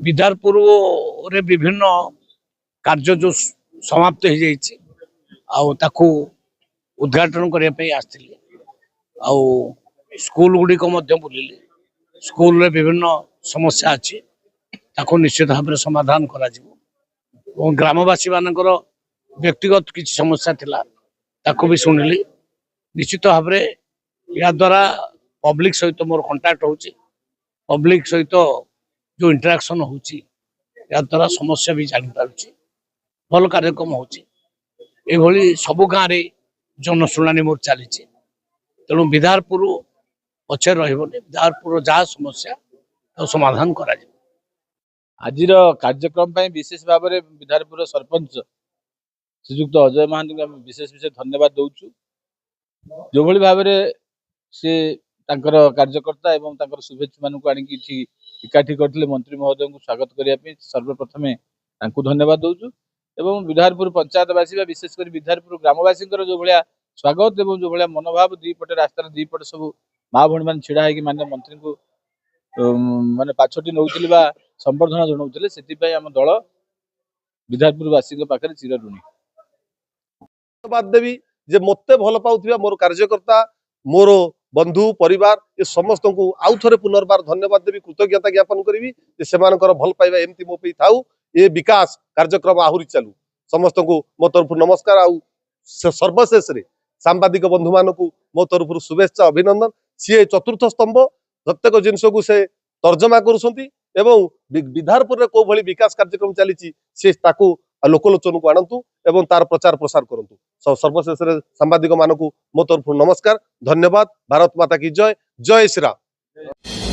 विधारपुर रे विभिन्न कार्य जो समाप्त हो जाइए आउ उद्घाटन करने आसती आउ स्कूल गुड़िक बुलिली स्कूल रे विभिन्न समस्या अच्छी ताको निश्चित भाव में समाधान करा ग्रामवासी मानकर व्यक्तिगत किसी समस्या थिला ताको भी शुणिली निश्चित भाव में या द्वारा पब्लिक सहित मोर कंटाक्ट होची पब्लिक सहित जो इंटरेक्शन होची या द्वारा समस्या भी जानी पारुची भल कार्यक्रम होची एभली सबु गाँव रे जनशुणानी मोर चली तेणु विधारपुर पछे रहिबने विधारपुर जहाँ समस्या तो समाधान करा आज कार्यक्रम विशेष भाव में विधारपुर सरपंच श्रीजुक्त अजय महांती को विशेष विशेष धन्यवाद दौचु जो भली भाव में से कार्यकर्ता एवं शुभेच्छु मानक आनिकी एकाठी करते मंत्री महोदय को स्वागत करने सर्वप्रथम धन्यवाद दौचु एवं विधारपुर पंचायतवासी विशेषकर विधारपुर ग्रामवासी जो भाया स्वागत एवं जो भाया मनोभाव दुईपटे रास्तार दुईपटे सब माँ भणी मैंने छिड़ा होगी माननीय मंत्री को माने पाछटी नौथिले बा संबर्धना जनाउथिले सेति आम दल विधारपुरवासी पाखे चिर ऋणी धन्यवाद देवी जे मते भल पाउथिबा मोर कार्यकर्ता मोर बंधु परिवार ये समस्त को आउ थे पुनर्बार धन्यवाद देवी कृतज्ञता ज्ञापन करी से भल पाइबा एमती मो थाऊ ये विकास कार्यक्रम आहुरी चलू समस्त को मो तरफ नमस्कार आउ सर्वशेष रे सांबादिक बंधु मानक मो तरफ शुभेच्छा अभिनंदन सी चतुर्थ स्तंभ प्रत्येक जिनस को से तर्जमा करुछंती एवं विधारपुर रे को भली विकास कार्यक्रम चली सी लोकलोचन को आणतु एवं तार प्रचार प्रसार करंतु सर्वशेष रे सांबादिक मानक मो तरफ नमस्कार धन्यवाद। भारत माता की जय। जय श्री राम।